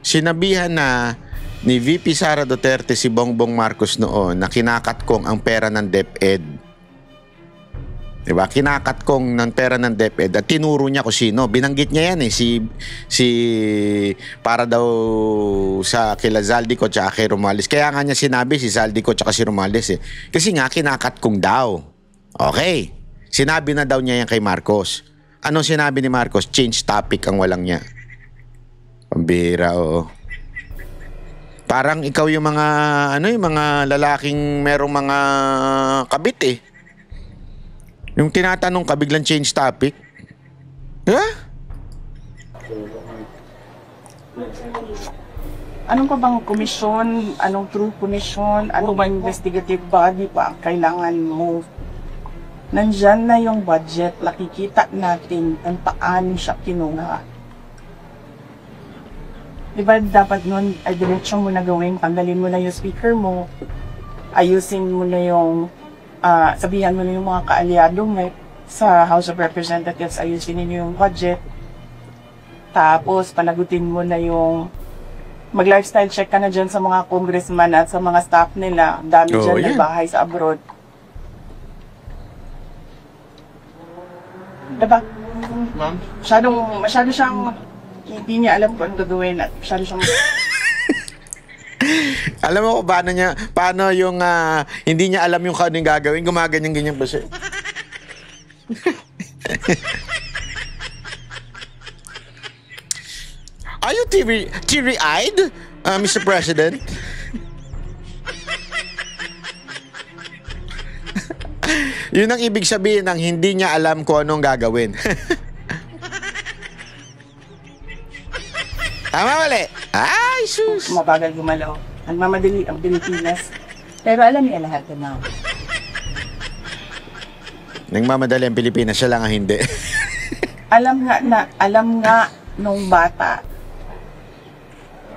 S1: Sinabihan na ni VP Sara Duterte si Bongbong Marcos noon na kinakatkong ang pera ng DepEd. Diba? Kinakatkong ng pera ng DepEd at tinuro niya kung sino. Binanggit niya yan si para daw sa kila Zaldico at kay Romualdez. Kaya nga niya sinabi si Zaldico at si Romualdez Kasi nga kinakatkong daw. Okay. Sinabi na daw niya yan kay Marcos. Anong sinabi ni Marcos? Change topic ang walang niya. Pambira, oo. Parang ikaw yung mga yung mga lalaking merong mga kabit Yung tinatanong ka, biglang change topic.
S9: Anong pa bang komisyon? Anong true commission? Ano bang investigative body pa ang kailangan mo? Nandyan na yung budget. Nakikita natin kung paano siya kinuha. Diba dapat nun, ay diretso mo na gawin, tanggalin mo na yung speaker mo, ayusin mo na yung, sabihan mo na yung mga kaalyado mo sa House of Representatives, ayusin ninyo yung budget, tapos panagutin mo na yung, mag-lifestyle check ka na dyan sa mga congressman at sa mga staff nila, dami dyan na bahay sa abroad. Diba?
S10: Ma'am?
S9: Masyado siyang, hindi niya alam kung ano gagawin at masyado siyang...
S1: Alam mo kung paano yung hindi niya alam yung kung anong gagawin, gumaganyan-ganyan pa siya. Are you teary-eyed, Mr. President? Yun ang ibig sabihin ng hindi niya alam kung anong gagawin. Tama, mali? Ay, sus!
S9: Mabagal gumalaw. Nagmamadali ang Pilipinas. Pero alam niya lahat na.
S1: Nagmamadali ang Pilipinas, siya lang ang hindi.
S9: alam nga nung bata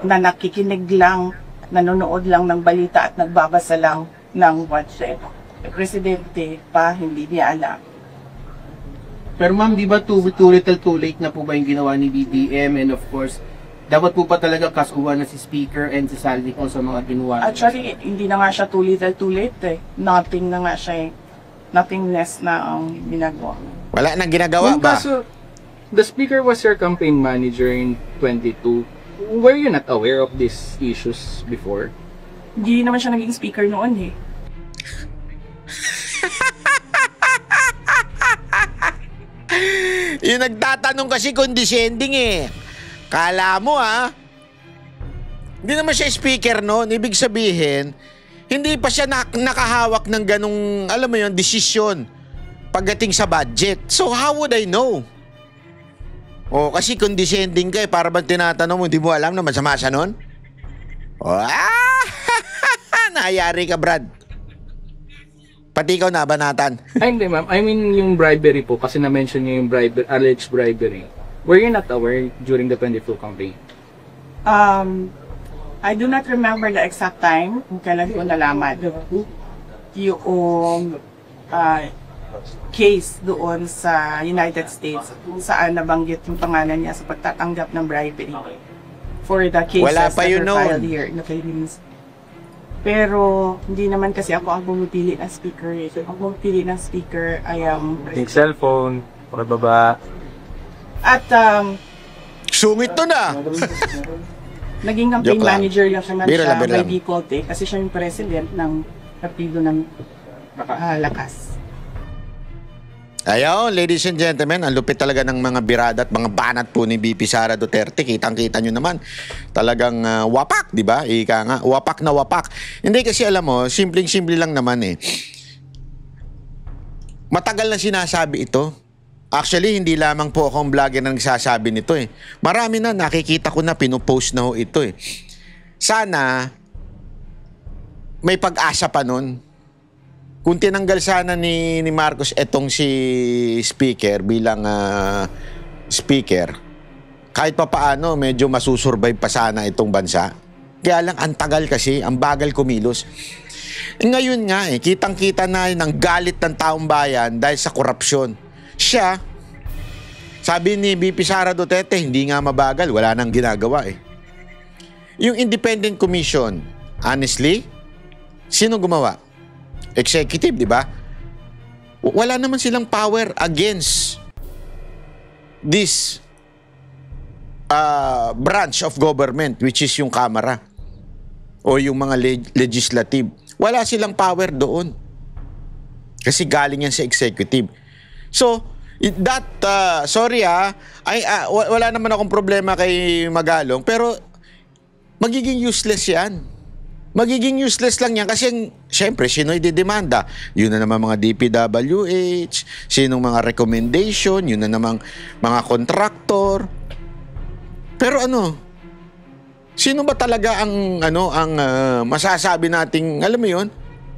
S9: na nakikinig lang, nanonood lang ng balita at nagbabasa lang ng WhatsApp. Presidente pa, hindi niya alam.
S10: Pero ma'am, di ba too little too late na po ba yung ginawa ni BBM? And of course, dapat po pa talaga kasuhan na si Speaker and si Saldi ko sa mga ginawa.
S9: Actually, hindi na nga siya too little too late eh. Nothing na nga siya eh. Nothing less na ang ginagawa.
S1: Wala nang ginagawa ba?
S12: Kaso, the Speaker was your campaign manager in 22. Were you not aware of these issues before?
S9: Hindi naman siya naging speaker noon eh.
S1: Yung nagtatanong kasi condescending eh. Kala mo hindi naman siya speaker noon. Ibig sabihin, hindi pa siya nakahawak ng ganong, alam mo yun, desisyon pagdating sa budget. So how would I know? Kasi condescending ka eh. Para bang tinatanong mo, hindi mo alam na masama siya noon? Nayari ka, Brad. Pati ikaw nabanatan.
S12: Hindi ma'am, I mean yung bribery po, kasi na-mention niyo yung alleged bribery. Were you not aware during the 22 campaign?
S9: I do not remember the exact time kung kailan ko nalaman yung case doon sa United States kung saan nabanggit yung pangalan niya sa pagtatanggap ng bribery for the cases
S1: Wala pa yun
S9: that were filed
S1: noon.
S9: here in the Philippines. Pero hindi naman kasi ako ang pumipili ng speaker. Ang pumipili ng speaker ay ang
S12: Yung cellphone, pakibaba.
S9: At
S1: sungit to na.
S9: naging campaign
S1: Joke lang.
S9: manager lang naman
S1: Biro
S9: siya
S1: lang, biro
S9: by
S1: lang.
S9: default eh, kasi siya yung president ng partido ng lakas.
S1: Ayaw, ladies and gentlemen, ang lupit talaga ng mga birada at mga banat po ni BP Sara Duterte. Kitang-kita nyo naman. Talagang wapak, di ba? Ika nga, wapak na wapak. Hindi kasi alam mo, simpleng-simple lang naman eh. Matagal na sinasabi ito. Actually, hindi lamang po akong vlogger na nagsasabi nito eh. Marami na, nakikita ko na, pinupost na ho ito eh. Sana, may pag-asa pa nun. Kung tinanggal sana ni Marcos etong si speaker bilang speaker, kahit pa paano medyo masusurvive pa sana itong bansa. Kaya lang ang tagal kasi, ang bagal kumilos. Ngayon nga kitang-kita na ng galit ng taong bayan dahil sa korupsyon. Siya, sabi ni BP Sara Duterte, hindi nga mabagal, wala nang ginagawa eh. Yung Independent Commission, honestly, sino gumawa? Executive, di ba? Wala naman silang power against this branch of government, which is yung Kamara o yung mga legislative. Wala silang power doon. Kasi galing yan sa executive. So, that, sorry wala naman akong problema kay Magalong, pero magiging useless yan. Magiging useless lang yan kasi syempre, sino i-demanda? Yun na naman mga DPWH, sinong mga recommendation, yun na naman mga contractor. Pero sino ba talaga ang masasabi nating, alam mo yun,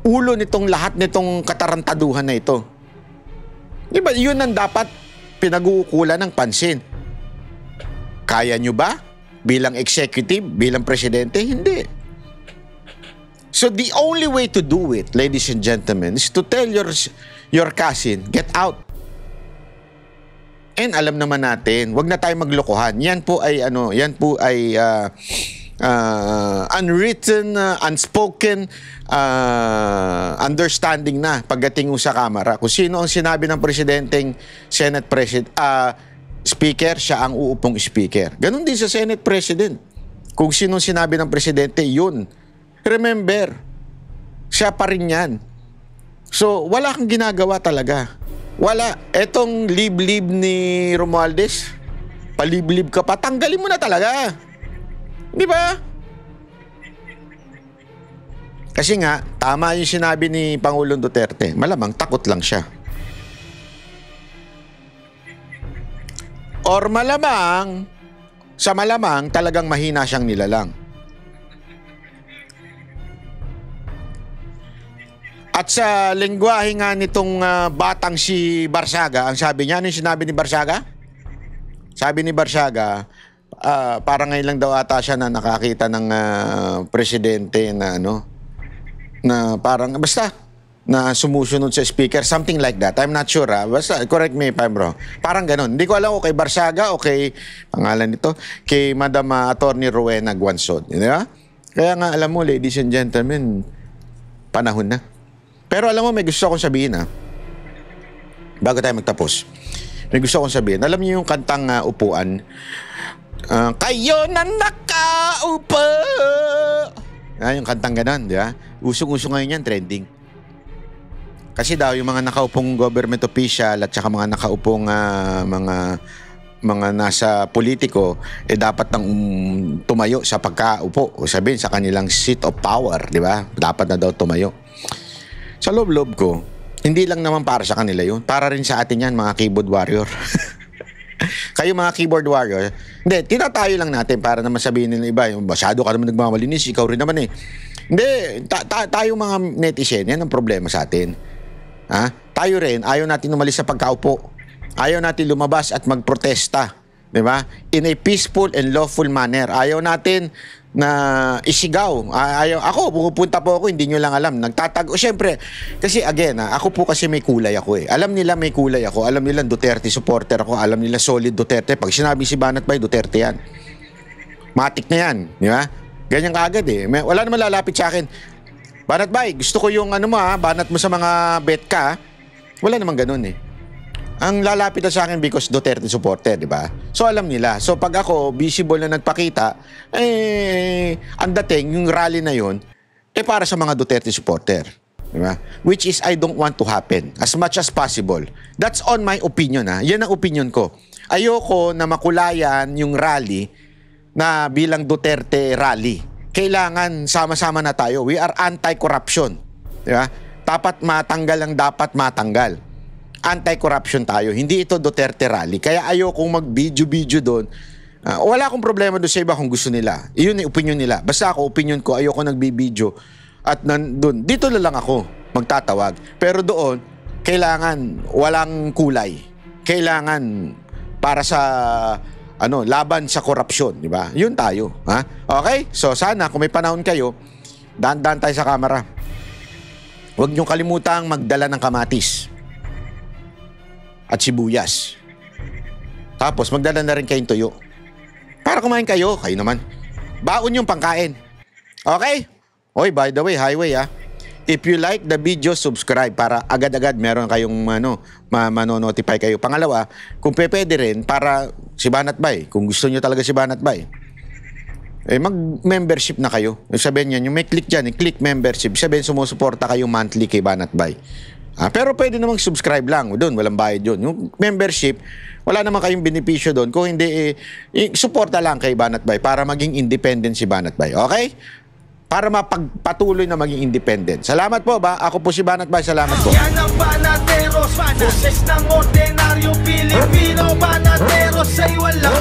S1: ulo nitong lahat nitong katarantaduhan na ito? Diba, yun ang dapat pinag-uukulan ng pansin. Kaya nyo ba? Bilang executive, bilang presidente? Hindi. So the only way to do it, ladies and gentlemen, is to tell your cousin, get out. And alam naman natin, wag na tayo maglokohan. Yan po ay unwritten, unspoken understanding na pagdating sa Kamara. Kung sino ang sinabi ng presidenteng Senate President, Speaker, siya ang uupong Speaker. Ganon din sa Senate President. Kung sino sinabi ng presidente, yun. Remember, siya pa rin yan. So, wala kang ginagawa talaga. Wala. Etong liblib ni Romualdez, paliblib ka pa, tanggalin mo na talaga. Di ba? Kasi nga, tama yung sinabi ni Pangulong Duterte. Malamang takot lang siya. Or malamang, sa malamang, talagang mahina siyang nilalang. At sa lengguwahe nga nitong batang si Barsaga, ang sabi niya, ano yung sinabi ni Barsaga? Sabi ni Barsaga, parang ngayon lang daw ata siya na nakakita ng presidente na na parang basta na sumusunod sa speaker, something like that. I'm not sure, basta correct me if I'm wrong. Parang ganun. Hindi ko alam kung kay Barsaga o kay pangalan nito, kay Madam Attorney Rowena Guansod, di ba? Kaya nga alam mo, ladies and gentlemen, panahon na. Pero alam mo, may gusto akong sabihin bago tayo magtapos. May gusto akong sabihin. Alam niyo yung kantang Upuan? Kayo na nakaupo. Yung kantang ganon, di ba? Usong-uso ngayon yan, trending. Kasi daw, yung mga nakaupong government official at saka mga nakaupong mga nasa politiko, dapat nang tumayo sa pagkaupo. O sabihin, sa kanilang seat of power, di ba? Dapat na daw tumayo. Sa loob-loob ko, hindi lang naman para sa kanila yun. Para rin sa atin yan, mga keyboard warrior. Kayo mga keyboard warrior, hindi, tinatayo lang natin para naman sabihin nila iba, masyado ka naman nagmamalinis, ikaw rin naman Hindi, tayo mga netizen, yan ang problema sa atin. Tayo rin, ayaw natin umalis sa pagkaupo. Ayaw natin lumabas at magprotesta. Diba? In a peaceful and lawful manner. Ayaw natin na isigaw. Ako, pupunta po ako, hindi nyo lang alam. Nagtatago. Siyempre, kasi again, ako po kasi may kulay ako Alam nila may kulay ako. Alam nila Duterte supporter ako. Alam nila solid Duterte. Pag sinabi si Banat Bay, Duterte yan. Matik na yan. Di ba? Ganyan kaagad Wala naman lalapit sa akin. Banat Bay, gusto ko yung banat mo sa mga bet ka. Wala naman ganun Ang lalapit na sa akin because Duterte supporter, di ba? So alam nila. So pag ako visible na nagpakita, ang dating yung rally na yun, para sa mga Duterte supporter, di ba? Which is I don't want to happen as much as possible. That's on my opinion Yan ang opinion ko. Ayoko na makulayan yung rally na bilang Duterte rally. Kailangan sama-sama na tayo. We are anti-corruption, di ba? Dapat matanggal ang dapat matanggal. Anti-corruption tayo. Hindi ito Duterte rally. Kaya ayokong mag-video doon. Wala akong problema doon sa iba kung gusto nila. Iyon yung opinion nila. Basta ako, opinion ko, ayoko nag-video. At doon, dito na lang ako magtatawag. Pero doon, kailangan walang kulay. Kailangan para sa laban sa korupsyon, di ba? Yun tayo. Okay? So sana, kung may panahon kayo, daan-daan tayo sa kamera. Huwag niyong kalimutang magdala ng kamatis at sibuyas. Tapos magdala na rin kayong tuyo. Para kumain kayo naman. Baon yung pangkain. Okay? Oy, by the way, highway If you like the video, subscribe para agad-agad meron kayong manonotify kayo. Pangalawa, kung pwede rin para si Banat Bay, kung gusto nyo talaga si Banat Bay, mag-membership na kayo. Sabihin nyo, yung may click dyan, click membership. Sabihin, sumusuporta kayo monthly kay Banat Bay. Pero pwede namang subscribe lang. Doon, walang bayad yun. Yung membership, wala naman kayong benepisyo doon. Kung hindi, suporta lang kay Banat Bay para maging independent si Banat Bay. Okay? Para mapagpatuloy na maging independent. Salamat po ba? Ako po si Banat Bay. Salamat po.
S13: Yan ang Banateros, boses ng ordinaryong Pilipino. Banateros ay walang